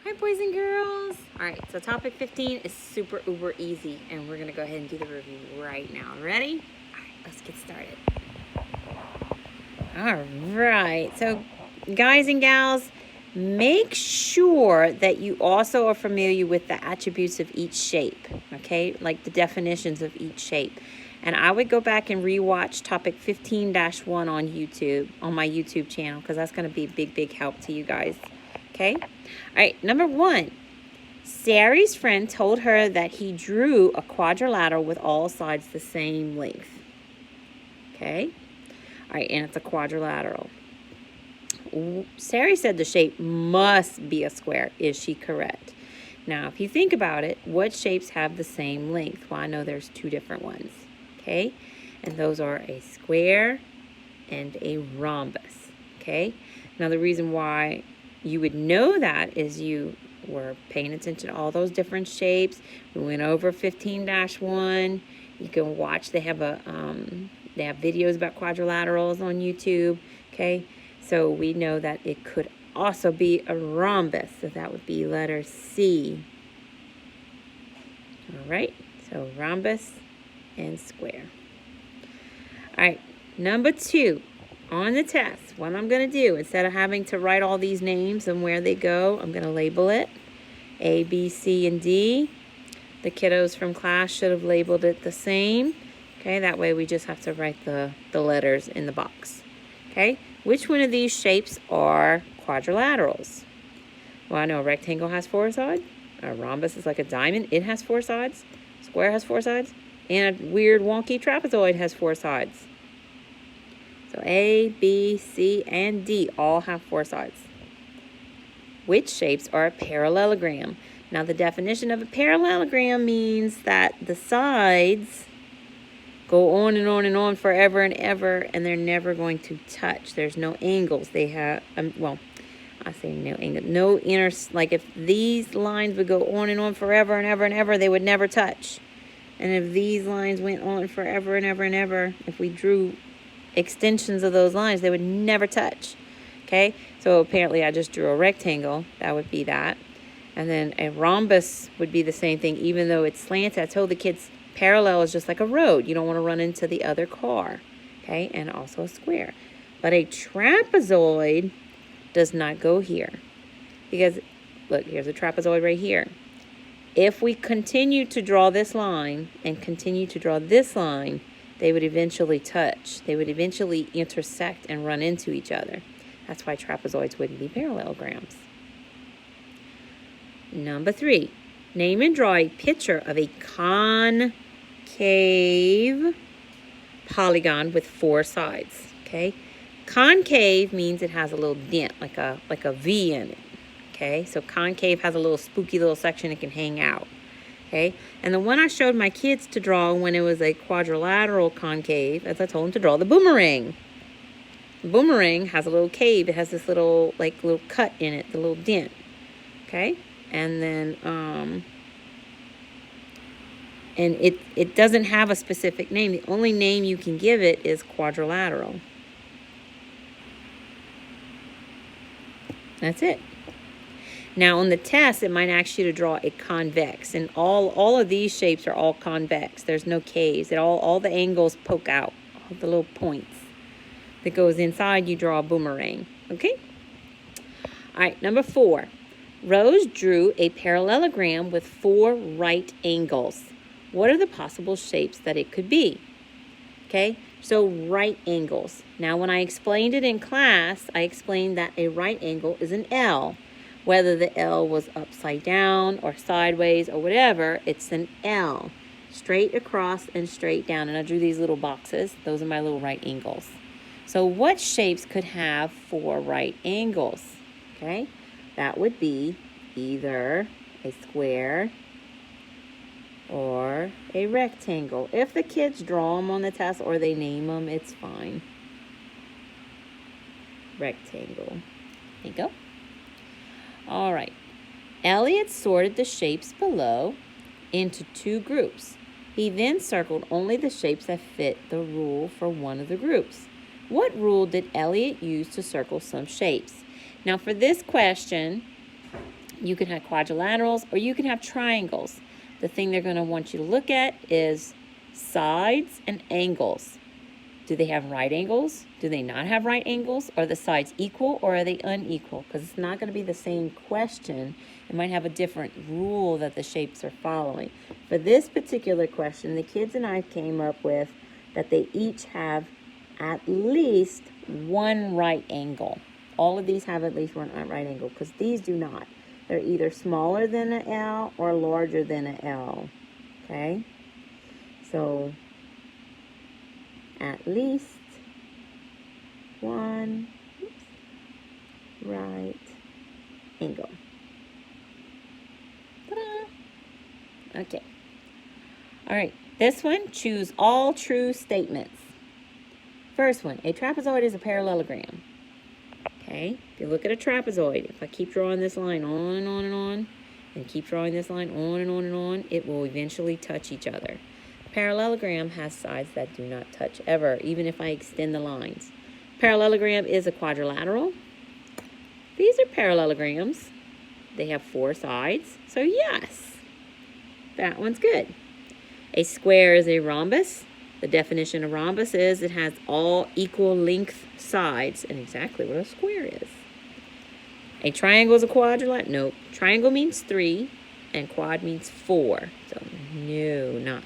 Hi, boys and girls. All right, so topic 15 is super uber easy, and we're going to go ahead and do the review right now. Ready? All right, let's get started. All right, so guys and gals, make sure that you also are familiar with the attributes of each shape, okay? Like the definitions of each shape. And I would go back and rewatch topic 15-1 on YouTube, on my YouTube channel, because that's going to be a big help to you guys, okay? All right, number 1. Sari's friend told her that he drew a quadrilateral with all sides the same length. Okay? All right, and it's a quadrilateral. Sari said the shape must be a square. Is she correct? Now, if you think about it, what shapes have the same length? Well, I know there's 2 different ones. Okay? And those are a square and a rhombus. Okay? Now, the reason why you would know that is you were paying attention to all those different shapes. We went over 15-1. You can watch. They have videos about quadrilaterals on YouTube. Okay, so we know that it could also be a rhombus. So that would be letter C. All right, so rhombus and square. All right, number 2. On the test, what I'm going to do, instead of having to write all these names and where they go, I'm going to label it A, B, C, and D. The kiddos from class should have labeled it the same. Okay, that way we just have to write the letters in the box. Okay, which one of these shapes are quadrilaterals? Well, I know a rectangle has 4 sides. A rhombus is like a diamond. It has 4 sides. Square has 4 sides. And a weird wonky trapezoid has 4 sides. So A, B, C, and D all have 4 sides. Which shapes are a parallelogram? Now, the definition of a parallelogram means that the sides go on and on and on forever and ever, and they're never going to touch. There's no angles. They have, I say no angle, no inner, like if these lines would go on and on forever and ever and ever, they would never touch. And if these lines went on forever and ever and ever, if we drew extensions of those lines, they would never touch. Okay, so apparently I just drew a rectangle. That would be that. And then a rhombus would be the same thing, even though it's slanted. I told the kids parallel is just like a road. You don't want to run into the other car. Okay, and also a square. But a trapezoid does not go here. Because, look, here's a trapezoid right here. If we continue to draw this line and continue to draw this line, they would eventually touch. They would eventually intersect and run into each other. That's why trapezoids wouldn't be parallelograms. Number 3, name and draw a picture of a concave polygon with 4 sides. Okay, concave means it has a little dent, like a V in it. Okay, so concave has a little spooky little section it can hang out. Okay, and the one I showed my kids to draw when it was a quadrilateral concave, as I told them to draw the boomerang. The boomerang has a little cave. It has this little cut in it, the little dent. Okay, and then and it doesn't have a specific name. The only name you can give it is quadrilateral. That's it. Now, on the test, it might ask you to draw a convex, and all of these shapes are all convex. There's no caves. All the angles poke out, all the little points that goes inside. You draw a boomerang. Okay. All right. Number 4, Rose drew a parallelogram with 4 right angles. What are the possible shapes that it could be? Okay. So right angles. Now, when I explained it in class, I explained that a right angle is an L. Whether the L was upside down or sideways or whatever, it's an L. Straight across and straight down. And I drew these little boxes. Those are my little right angles. So what shapes could have 4 right angles? Okay, that would be either a square or a rectangle. If the kids draw them on the test or they name them, it's fine. Rectangle. There you go. All right. Elliot sorted the shapes below into 2 groups. He then circled only the shapes that fit the rule for one of the groups. What rule did Elliot use to circle some shapes? Now, for this question, You can have quadrilaterals or you can have triangles. The thing they're going to want you to look at is sides and angles. Do they have right angles? Do they not have right angles? Are the sides equal or are they unequal? Because it's not going to be the same question. It might have a different rule that the shapes are following. For this particular question, the kids and I came up with that they each have at least one right angle. All of these have at least one right angle because these do not. They're either smaller than an L or larger than an L. Okay? So, at least one right angle. Ta-da! Okay. All right. This one, choose all true statements. First one, a trapezoid is a parallelogram. Okay, if you look at a trapezoid, if I keep drawing this line on and on and on, and keep drawing this line on and on and on, it will eventually touch each other. Parallelogram has sides that do not touch ever, even if I extend the lines. Parallelogram is a quadrilateral. These are parallelograms. They have 4 sides, so yes, that one's good. A square is a rhombus. The definition of rhombus is it has all equal length sides, and exactly what a square is. A triangle is a quadrilateral. Nope. Triangle means 3, and quad means 4. So, no, not.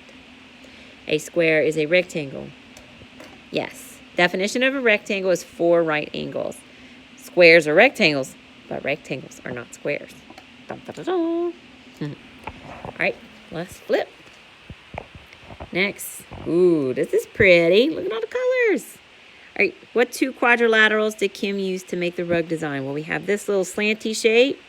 A square is a rectangle. Yes. Definition of a rectangle is 4 right angles. Squares are rectangles, but rectangles are not squares. Dun, dun, dun, dun. All right, let's flip. Next. Ooh, this is pretty. Look at all the colors. All right, what 2 quadrilaterals did Kim use to make the rug design? Well, we have this little slanty shape,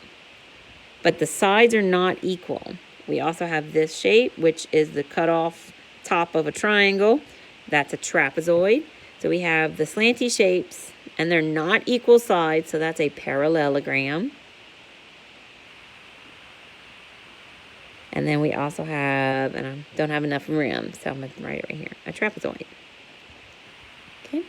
but the sides are not equal. We also have this shape, which is the cut off top of a triangle. That's a trapezoid. So we have the slanty shapes, and they're not equal sides, so that's a parallelogram. And then we also have, and I don't have enough room, so I'm going to write it right here, a trapezoid. Okay.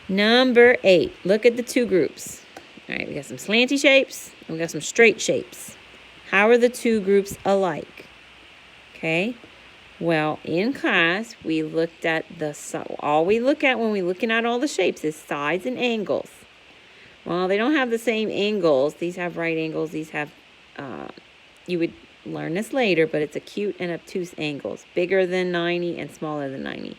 Number 8, look at the 2 groups. All right, we got some slanty shapes, and we got some straight shapes. How are the 2 groups alike? Okay. Well, in class, we looked at all we look at when we're looking at all the shapes is sides and angles. Well, they don't have the same angles. These have right angles. These have, you would learn this later, but it's acute and obtuse angles. Bigger than 90 and smaller than 90.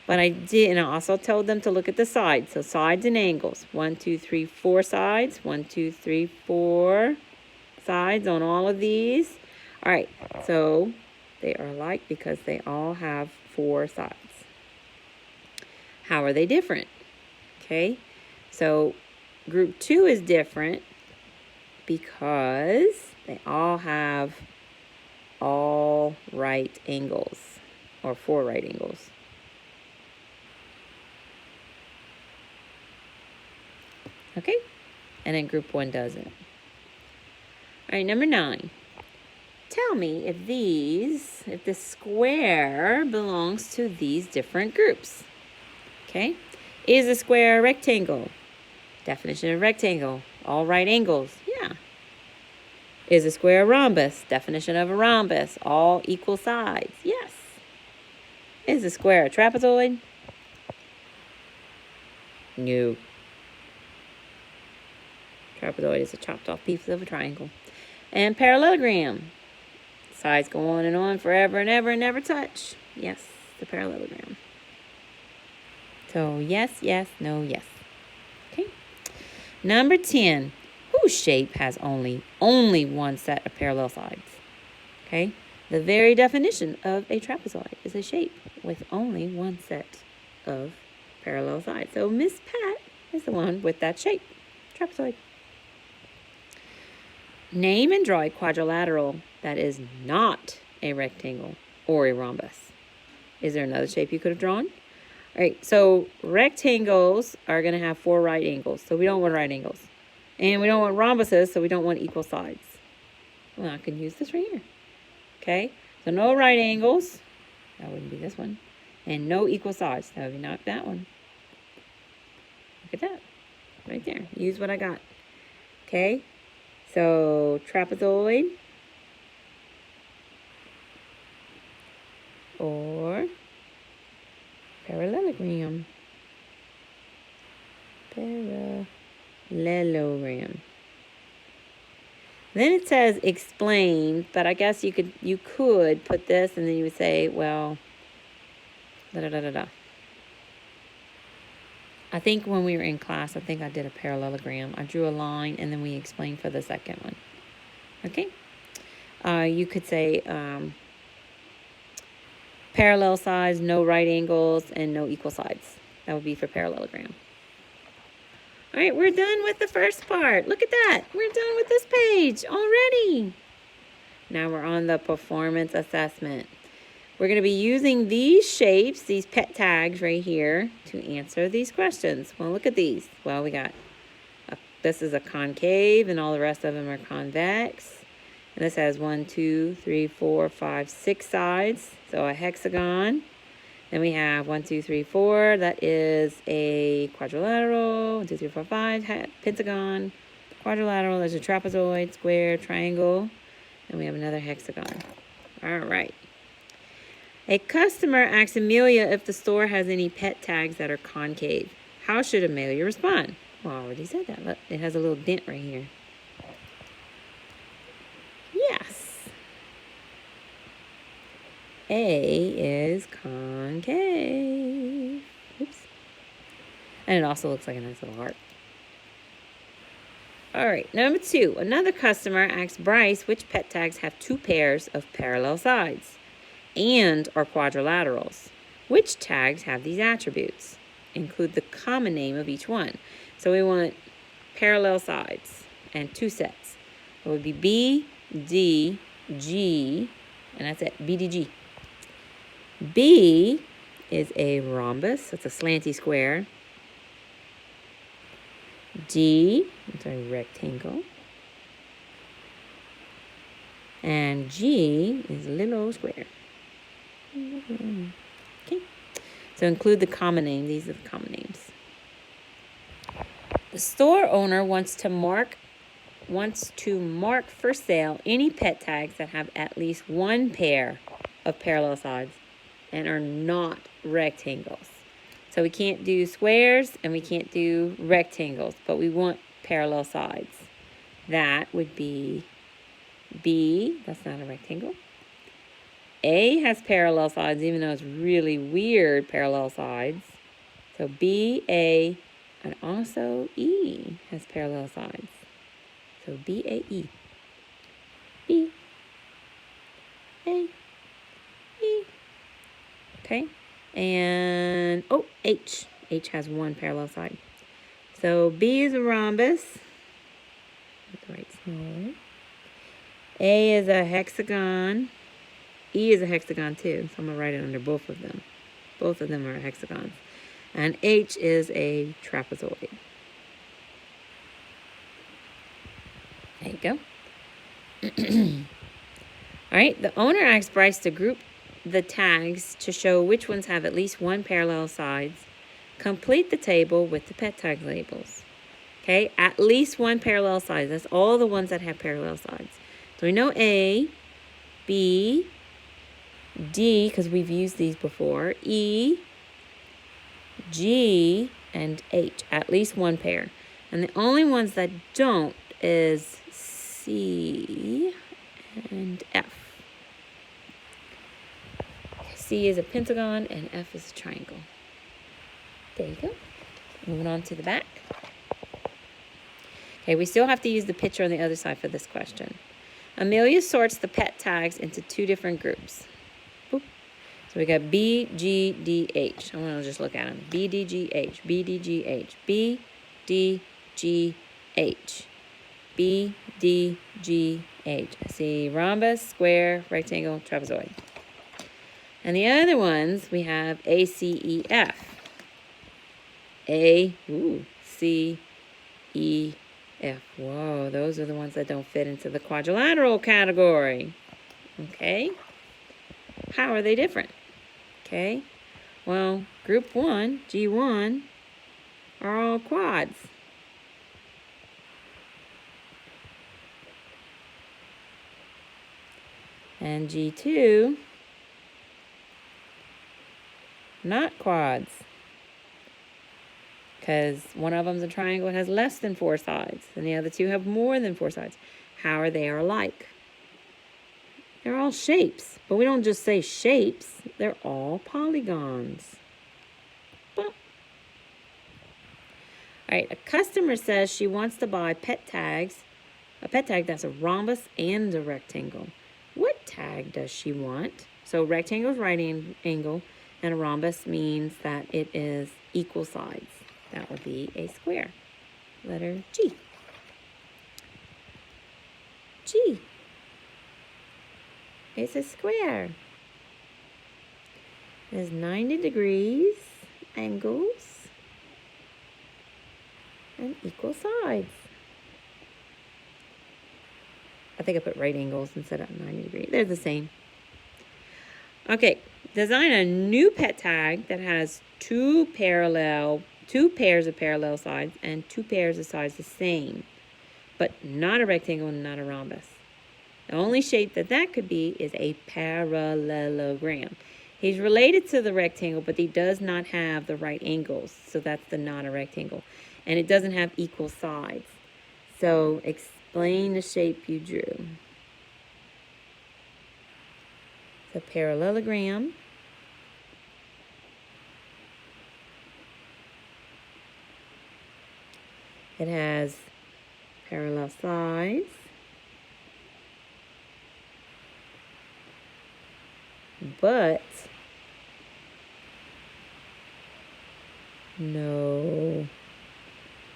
But I did, and I also told them to look at the sides. So sides and angles. 1, 2, 3, 4 sides. 1, 2, 3, 4 sides on all of these. All right, so they are alike because they all have 4 sides. How are they different? Okay, so group 2 is different because they all have all right angles, or 4 right angles. Okay, and then group 1 doesn't. All right, number 9. Tell me if the square belongs to these different groups. Okay, is a square a rectangle? Definition of rectangle, all right angles. Yeah. Is a square a rhombus? Definition of a rhombus, all equal sides. Yes. Is a square a trapezoid? No. Trapezoid is a chopped off piece of a triangle. And parallelogram. Sides go on and on forever and ever and never touch. Yes, the parallelogram. So yes, yes, no, yes. Okay. Number 10. Whose shape has only one set of parallel sides? Okay. The very definition of a trapezoid is a shape with only one set of parallel sides. So Miss Pat is the one with that shape. Trapezoid. Name and draw a quadrilateral that is not a rectangle or a rhombus. Is there another shape you could have drawn? All right, so rectangles are going to have 4 right angles, so we don't want right angles. And we don't want rhombuses, so we don't want equal sides. Well, I can use this right here. Okay, so no right angles. That wouldn't be this one. And no equal sides. That would be not that one. Look at that. Right there. Use what I got. Okay. So trapezoid or parallelogram. Parallelogram. Then it says explain, but I guess you could put this and then you would say, well, da da da da da. I think when we were in class, I think I did a parallelogram. I drew a line and then we explained for the second one. Okay? You could say parallel sides, no right angles, and no equal sides. That would be for parallelogram. All right, we're done with the first part. Look at that. We're done with this page already. Now we're on the performance assessment. We're going to be using these shapes, these pet tags right here, to answer these questions. Well, look at these. Well, we got, this is a concave, and all the rest of them are convex. And this has 1, 2, 3, 4, 5, 6 sides, so a hexagon. Then we have 1, 2, 3, 4. That is a quadrilateral. 1, 2, 3, 4, 5. Pentagon, quadrilateral. There's a trapezoid, square, triangle. And we have another hexagon. All right. A customer asks Amelia if the store has any pet tags that are concave. How should Amelia respond? Well, I already said that. Look, it has a little dent right here. Yes. A is concave. Oops. And it also looks like a nice little heart. All right, number 2. Another customer asks Bryce which pet tags have 2 pairs of parallel sides and are quadrilaterals. Which tags have these attributes? Include the common name of each one. So we want parallel sides and 2 sets. It would be B, D, G, and that's it, BDG. B is a rhombus, it's a slanty square. D, it's a rectangle. And G is a little square. Okay, so include the common name. These are the common names. The store owner wants to mark for sale any pet tags that have at least 1 pair of parallel sides and are not rectangles. So we can't do squares and we can't do rectangles, but we want parallel sides. That would be B, that's not a rectangle. A has parallel sides, even though it's really weird parallel sides. So B, A, and also E has parallel sides. So B, A, E. B, A, E. Okay, and, oh, H. H has 1 parallel side. So B is a rhombus. Let's write smaller. A is a hexagon. E is a hexagon too, so I'm going to write it under both of them. Both of them are hexagons. And H is a trapezoid. There you go. All right, the owner asked Bryce to group the tags to show which ones have at least 1 parallel sides. Complete the table with the pet tag labels. Okay, at least 1 parallel side. That's all the ones that have parallel sides. So we know A, B, D, because we've used these before, E, G, and H. At least 1 pair. And the only ones that don't is C and F. C is a pentagon and F is a triangle. There you go. Moving on to the back. Okay, we still have to use the picture on the other side for this question. Amelia sorts the pet tags into 2 different groups. Boop. So we got B, G, D, H. I want to just look at them. B, D, G, H. B, D, G, H. B, D, G, H. B, D, G, H. I see rhombus, square, rectangle, trapezoid. And the other ones, we have A, C, E, F. A, C, E, F. Whoa, those are the ones that don't fit into the quadrilateral category. Okay. How are they different? Okay. Well, group 1, G1, are all quads. And G2, not quads. Because one of them's a triangle and has less than 4 sides, and the other two have more than 4 sides. How are they alike? They're all shapes, but we don't just say shapes. They're all polygons. All right, a customer says she wants to buy pet tags, a pet tag that's a rhombus and a rectangle. What tag does she want? So rectangle is right angle, and a rhombus means that it is equal sides. That would be a square. Letter G. G. It's a square. There's 90 degrees, angles, and equal sides. I think I put right angles instead of 90 degrees. They're the same. Okay, design a new pet tag that has two pairs of parallel sides and 2 pairs of sides the same, but not a rectangle and not a rhombus. The only shape that could be is a parallelogram. He's related to the rectangle, but he does not have the right angles, so that's the not a rectangle. And it doesn't have equal sides. So explain the shape you drew. The parallelogram. It has parallel sides. But no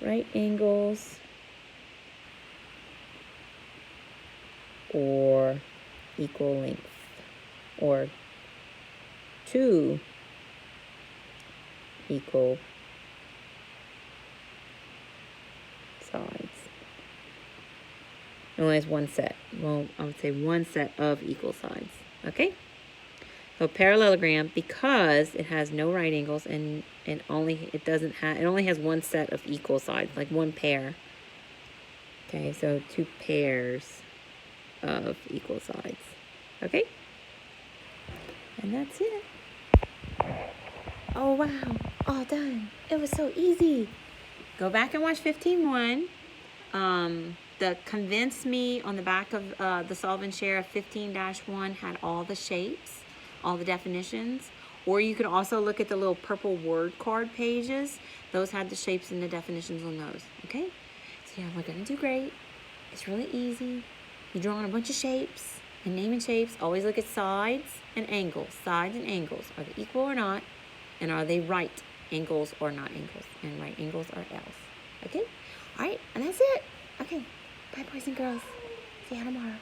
right angles or equal length or 2 equal sides. It only has one set. Well, I would say one set of equal sides. Okay? So parallelogram, because it has no right angles and it only has one set of equal sides, like one pair. Okay, so 2 pairs of equal sides. Okay? And that's it. Oh wow, all done. It was so easy. Go back and watch 15-1. The Convince Me on the back of the Solve and Share of 15-1 had all the shapes, all the definitions. Or you could also look at the little purple word card pages. Those had the shapes and the definitions on those. Okay? So yeah, we're going to do great. It's really easy. You're drawing a bunch of shapes and naming shapes. Always look at sides and angles. Sides and angles. Are they equal or not? And are they right angles or not angles? And right angles are L's. Okay? All right, and that's it. Okay. Bye, boys and girls. See you tomorrow.